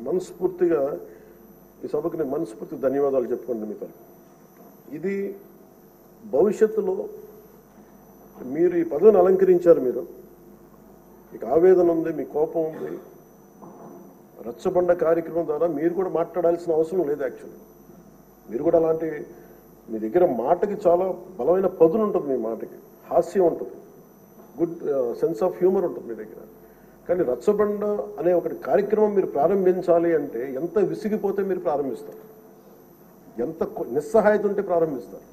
మనస్ఫూర్తిగా ఈ సభకు నేను మనస్ఫూర్తిగా ధన్యవాదాలు చెప్పుకోండి మీతో. ఇది భవిష్యత్తులో మీరు ఈ పదవిని అలంకరించారు, మీరు మీకు ఆవేదన ఉంది, మీ కోపం ఉంది, రచ్చబండ కార్యక్రమం ద్వారా మీరు కూడా మాట్లాడాల్సిన అవసరం లేదు. యాక్చువల్లీ మీరు కూడా అలాంటి, మీ దగ్గర మాటకి చాలా బలమైన పదును ఉంటుంది, మీ మాటకి హాస్యం ఉంటుంది, గుడ్ సెన్స్ ఆఫ్ హ్యూమర్ ఉంటుంది మీ దగ్గర. కానీ రచ్చబండ అనే ఒకటి కార్యక్రమం మీరు ప్రారంభించాలి అంటే ఎంత విసిగిపోతే మీరు ప్రారంభిస్తారు, ఎంత నిస్సహాయత ఉంటే ప్రారంభిస్తారు.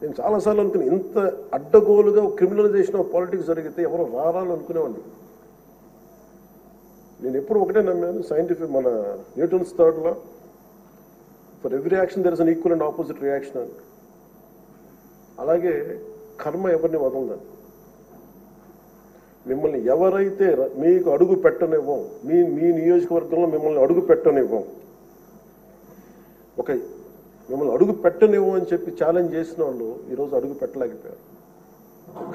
నేను చాలాసార్లు అనుకుని ఇంత అడ్డగోలుగా క్రిమినలైజేషన్ ఆఫ్ పాలిటిక్స్ జరిగితే ఎవరు రారాని అనుకునేవాడిని. నేను ఎప్పుడు ఒకటే నమ్మాను, సైంటిఫిక్ మన Newton's third law, for every action there is an equal and opposite reaction అని. అలాగే కర్మ ఎవరిని వదలదని. మిమ్మల్ని ఎవరైతే మీకు అడుగు పెట్టనివ్వం, మీ నియోజకవర్గంలో మిమ్మల్ని అడుగు పెట్టనివ్వం, మిమ్మల్ని అడుగు పెట్టనివ్వం అని చెప్పి ఛాలెంజ్ చేసిన వాళ్ళు ఈరోజు అడుగు పెట్టలేకపోయారు.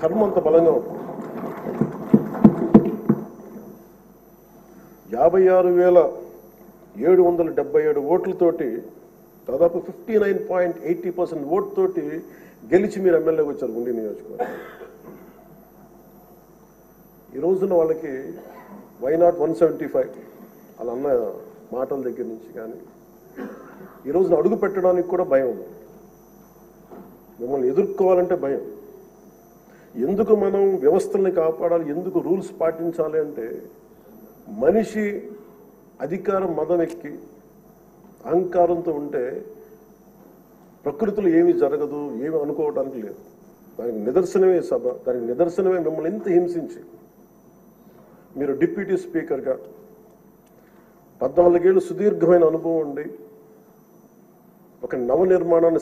కర్మ అంత బలంగా ఉంటుంది. 56,777 ఓట్లతోటి దాదాపు 59.80% ఓటుతోటి గెలిచి మీరు ఎమ్మెల్యేకి వచ్చారు గుండి నియోజకవర్గం. ఈ రోజున వాళ్ళకి వై నాట్ 175 అలా అన్న మాటల దగ్గర నుంచి కానీ ఈ రోజున అడుగు పెట్టడానికి కూడా భయం ఉంది. మిమ్మల్ని ఎదుర్కోవాలంటే భయం. ఎందుకు మనం వ్యవస్థల్ని కాపాడాలి, ఎందుకు రూల్స్ పాటించాలి అంటే మనిషి అధికారం మదం ఎక్కి అహంకారంతో ఉంటే ప్రకృతిలో ఏమీ జరగదు, ఏమి అనుకోవడానికి లేదు. దానికి నిదర్శనమే సభ, దానికి నిదర్శనమే మిమ్మల్ని ఎంత హింసించి మీరు డిప్యూటీ స్పీకర్గా 14 ఏళ్ళు సుదీర్ఘమైన అనుభవం ఉండి ఒక నవ నిర్మాణాన్ని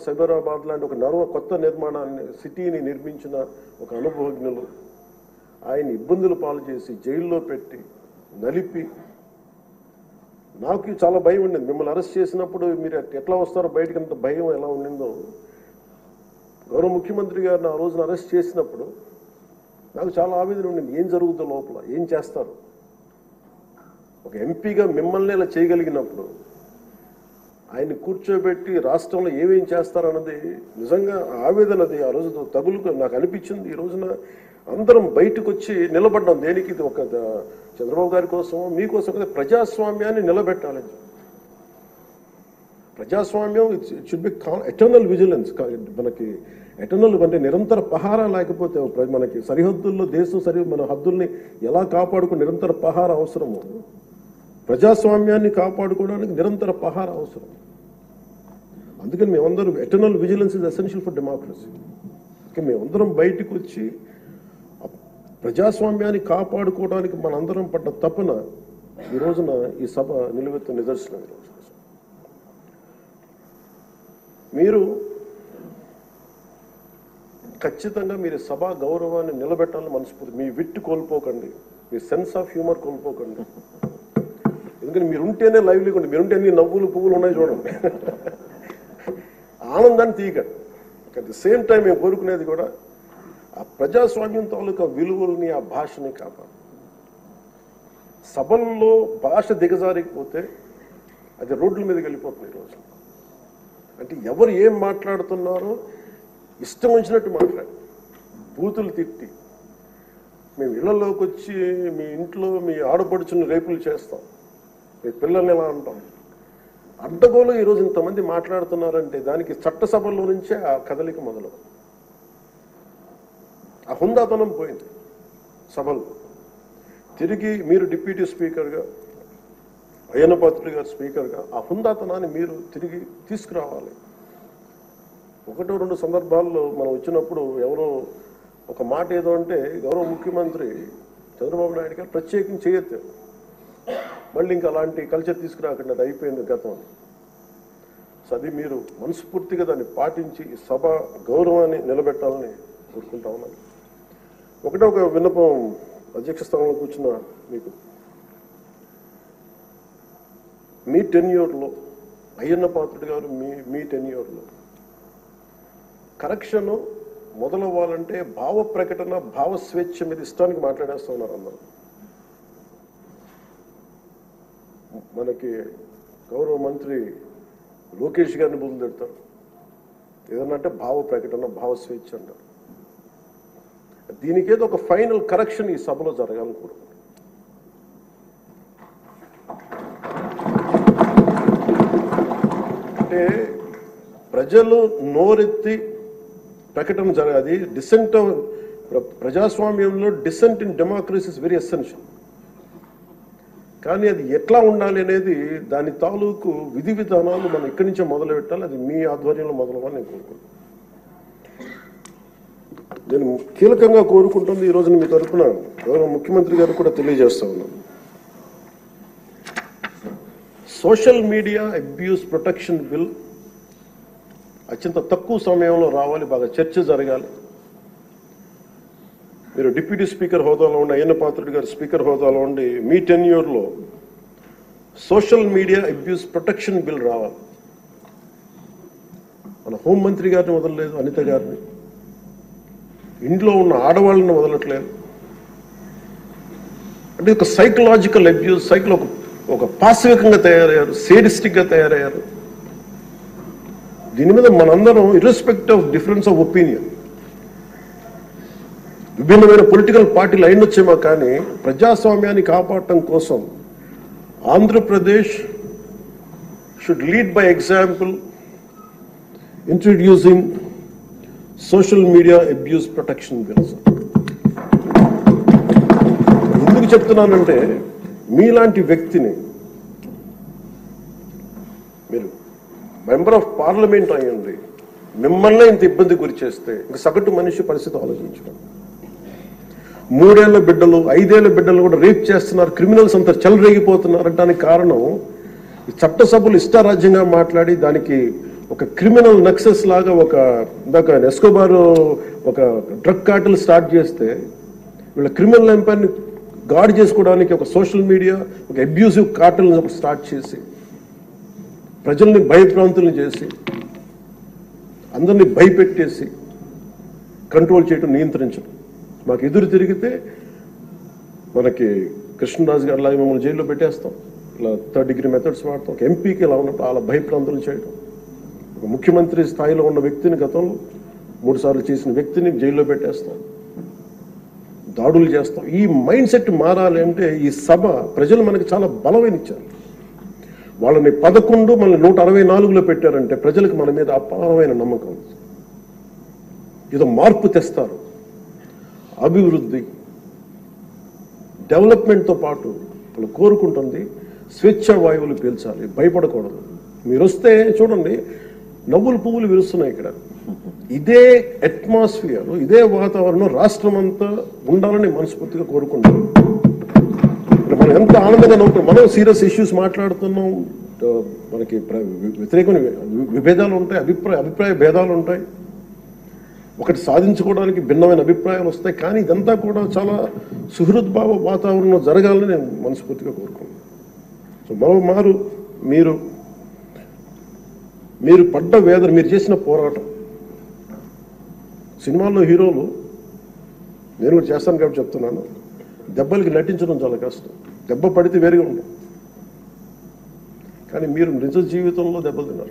సైబరాబాద్ లాంటి ఒక కొత్త నిర్మాణాన్ని, సిటీని నిర్మించిన ఒక అనుభవజ్ఞులు ఆయన ఇబ్బందులు పాలు చేసి జైల్లో పెట్టి నలిపి, నాకు చాలా భయం ఉండింది. మిమ్మల్ని అరెస్ట్ చేసినప్పుడు మీరు ఎట్లా వస్తారో బయటకు, అంత భయం ఎలా ఉండిందో. గౌరవ ముఖ్యమంత్రి గారిని ఆ రోజున అరెస్ట్ చేసినప్పుడు నాకు చాలా ఆవేదన ఉండింది. ఏం జరుగుతుందో లోపల, ఏం చేస్తారు. ఒక ఎంపీగా మిమ్మల్ని ఇలా చేయగలిగినప్పుడు ఆయన్ని కూర్చోబెట్టి రాష్ట్రంలో ఏమేం చేస్తారన్నది నిజంగా ఆవేదన. అది ఆ రోజు తగులుకు నాకు అనిపించింది. ఈ రోజున అందరం బయటకు వచ్చి నిలబడ్డాం. దేనికి? ఇది ఒక చంద్రబాబు గారి కోసం, మీకోసం కదా, ప్రజాస్వామ్యాన్ని నిలబెట్టాలి. ప్రజాస్వామ్యం it should be eternal vigilance. మనకి ఎటర్నల్ అంటే నిరంతర పహారా లేకపోతే మనకి సరిహద్దుల్లో దేశం మన హద్దుల్ని ఎలా కాపాడుకుని నిరంతర పహారా అవసరము. ప్రజాస్వామ్యాన్ని కాపాడుకోవడానికి నిరంతర పహార అవసరం. అందుకని మేమందరం eternal vigilance is essential for democracy. మేమందరం బయటకు వచ్చి ప్రజాస్వామ్యాన్ని కాపాడుకోవడానికి మనందరం పడ్డ తపన ఈ రోజున ఈ సభ నిలువెత్తు నిదర్శనం. మీరు ఖచ్చితంగా మీరు సభా గౌరవాన్ని నిలబెట్టాలని మనస్ఫూర్తి. మీ విట్టు కోల్పోకండి, మీ సెన్స్ ఆఫ్ హ్యూమర్ కోల్పోకండి. ఎందుకంటే మీరుంటేనే లైవ్లీగా ఉండి, మీరుంటే అన్ని నవ్వులు పువ్వులు ఉన్నాయి చూడండి. ఆనందాన్ని తీయకండి. అట్ ది సేమ్ టైం మేము కోరుకునేది కూడా ఆ ప్రజాస్వామ్యం తాలూకా విలువల్ని, ఆ భాషని కాపాడు. సభల్లో భాష దిగజారిపోతే అది రోడ్ల మీదకి వెళ్ళిపోతుంది ఈరోజు. అంటే ఎవరు ఏం మాట్లాడుతున్నారో ఇష్టం వచ్చినట్టు మాట్లాడి, బూతులు తిట్టి, మేము ఇళ్లలోకి వచ్చి మీ ఇంట్లో మీ ఆడపడుచుని రేపులు చేస్తాం, మీ పిల్లల్ని ఎలా అంటాం. అడ్డగోలు ఈరోజు ఇంతమంది మాట్లాడుతున్నారంటే దానికి చట్టసభల్లో నుంచే ఆ కదలిక మొదలు. ఆ హుందాతనం పోయింది సభలో. తిరిగి మీరు డిప్యూటీ స్పీకర్గా, అయ్యన్న పాత్రుడు గారు స్పీకర్గా ఆ హుందాతనాన్ని మీరు తిరిగి తీసుకురావాలి. 1-2 సందర్భాల్లో మనం వచ్చినప్పుడు ఎవరో ఒక మాట ఏదో అంటే గౌరవ ముఖ్యమంత్రి చంద్రబాబు నాయుడు గారు ప్రత్యేకించి చేయొద్దు, మళ్ళీ ఇంకా అలాంటి కల్చర్ తీసుకురాకండి, అది అయిపోయింది గతం. సో అది మీరు మనస్ఫూర్తిగా దాన్ని పాటించి ఈ సభ గౌరవాన్ని నిలబెట్టాలని కోరుకుంటా ఉన్నాను. ఒక విన్నపం అధ్యక్ష స్థానంలో కూర్చున్న మీకు, మీ టెన్యూర్లో అయ్యన్న పాత్రుడు గారు మీ టెన్యూర్లో కరెక్షన్ మొదలవ్వాలంటే భావ ప్రకటన, భావ స్వేచ్ఛ మీద ఇష్టానికి మాట్లాడేస్తూ ఉన్నారు అందరూ. మనకి గౌరవ మంత్రి లోకేష్ గారిని బుద్ధులు తిడతారు. ఏదన్నా అంటే భావ ప్రకటన, భావ స్వేచ్ఛ అంటారు. దీనికేదో ఒక ఫైనల్ కరెక్షన్ ఈ సభలో జరగాలని కోరుకుంటున్నాను. అంటే ప్రజలు నోరెత్తి ప్రకటన జరగాలి. డిసెంట్ ప్రజాస్వామ్యంలో dissent in democracy is very essential. కానీ అది ఎట్లా ఉండాలి అనేది దాని తాలూకు విధి విధానాలు మనం ఇక్కడి నుంచే మొదలు పెట్టాలి. అది మీ ఆధ్వర్యంలో మొదలవ్వాలని నేను కోరుకుంటున్నాను. నేను కీలకంగా కోరుకుంటుంది ఈ రోజున మీ తరఫున గౌరవ ముఖ్యమంత్రి గారు కూడా తెలియజేస్తా ఉన్నాను. Social media abuse protection bill అత్యంత తక్కువ సమయంలో రావాలి, బాగా చర్చ జరగాలి. మీరు డిప్యూటీ స్పీకర్ హోదాలో ఉండి, అయ్యన్న పాత్రుడు గారు స్పీకర్ హోదాలో ఉండి మీ టెన్యూర్లో social media abuse protection bill రావాలి. మన హోంమంత్రి గారిని వదలలేదు, అనిత గారిని, ఇంట్లో ఉన్న ఆడవాళ్ళని వదలట్లేదు. అంటే ఒక సైకలాజికల్ అబ్యూస్, ఒక పాశవికంగా తయారయ్యారు, సేడిస్టిక్గా తయారయ్యారు. దీని మీద మనందరం ఇర్రెస్పెక్ట్ ఆఫ్ డిఫరెన్స్ ఆఫ్ ఒపీనియన్, విభిన్నమైన పొలిటికల్ పార్టీలు అయినొచ్చేమో కానీ ప్రజాస్వామ్యాన్ని కాపాడటం కోసం Andhra Pradesh should lead by example introducing social media abuse protection bills. ఎందుకు చెప్తున్నానంటే మీలాంటి వ్యక్తిని, మీరు మెంబర్ ఆఫ్ పార్లమెంట్ అయ్యండి, మిమ్మల్ని ఇంత ఇబ్బంది గురి చేస్తే ఇంక సగటు మనిషి పరిస్థితి ఆలోచించడం. 3 ఏళ్ల బిడ్డలు, 5 ఏళ్ల బిడ్డలు కూడా రేప్ చేస్తున్నారు, క్రిమినల్స్ అంతా చెలరేగిపోతున్నారు అంటానికి కారణం ఈ చట్టసభలు ఇష్టారాజ్యంగా మాట్లాడి దానికి ఒక క్రిమినల్ నక్సెస్ లాగా ఇందాక ఎస్కోబార్ ఒక డ్రగ్ కార్టెల్ స్టార్ట్ చేస్తే వీళ్ళ క్రిమినల్ ఎంపైర్ని గార్డ్ చేసుకోవడానికి ఒక సోషల్ మీడియా ఒక అబ్యూసివ్ కార్టెల్ స్టార్ట్ చేసి ప్రజల్ని భయభ్రాంతులను చేసి అందరినీ భయపెట్టేసి కంట్రోల్ చేయడం, నియంత్రించడం. మాకు ఎదురు తిరిగితే మనకి కృష్ణరాజు గారు లాగా మమ్మల్ని జైల్లో పెట్టేస్తాం, ఇలా 3rd డిగ్రీ మెథడ్స్ వాడతాం. ఒక ఎంపీకి ఇలా ఉన్నప్పుడు అలా భయభ్రాంతులు చేయడం, ఒక ముఖ్యమంత్రి స్థాయిలో ఉన్న వ్యక్తిని గతంలో 3 సార్లు చేసిన వ్యక్తిని జైల్లో పెట్టేస్తాం, దాడులు చేస్తాం. ఈ మైండ్ సెట్ మారాలి అంటే ఈ సభ ప్రజలు మనకి చాలా బలమైన ఇచ్చారు. వాళ్ళని 11 మనల్ని 164లో పెట్టారంటే ప్రజలకు మన మీద అపారమైన నమ్మకం. ఏదో మార్పు తెస్తారు. అభివృద్ధి, డెవలప్మెంట్తో పాటు వాళ్ళు కోరుకుంటుంది స్వేచ్ఛా వాయువులు పీల్చాలి, భయపడకూడదు. మీరు వస్తే చూడండి నవ్వులు పువ్వులు విరుస్తున్నాయి ఇక్కడ. ఇదే అట్మాస్ఫియర్, ఇదే వాతావరణం రాష్ట్రం అంతా ఉండాలని మనస్ఫూర్తిగా కోరుకుంటాం. మనం ఎంత ఆనందంగా నవ్వుతాం. మనం సీరియస్ ఇష్యూస్ మాట్లాడుతున్నాం, మనకి వ్యతిరేకమైన విభేదాలు ఉంటాయి, అభిప్రాయ భేదాలు ఉంటాయి, ఒకటి సాధించుకోవడానికి భిన్నమైన అభిప్రాయాలు వస్తాయి. కానీ ఇదంతా కూడా చాలా సుహృద్భావ వాతావరణంలో జరగాలని నేను మనస్ఫూర్తిగా కోరుకున్నాను. సో మరోమారు మీరు పడ్డ వేదన, మీరు చేసిన పోరాటం, సినిమాల్లో హీరోలు, నేను కూడా చేస్తాను కాబట్టి చెప్తున్నాను, దెబ్బలకి నటించడం చాలా కష్టం. దెబ్బ పడితే వేరుగా ఉండవు, కానీ మీరు నిజ జీవితంలో దెబ్బలు తిన్నారు.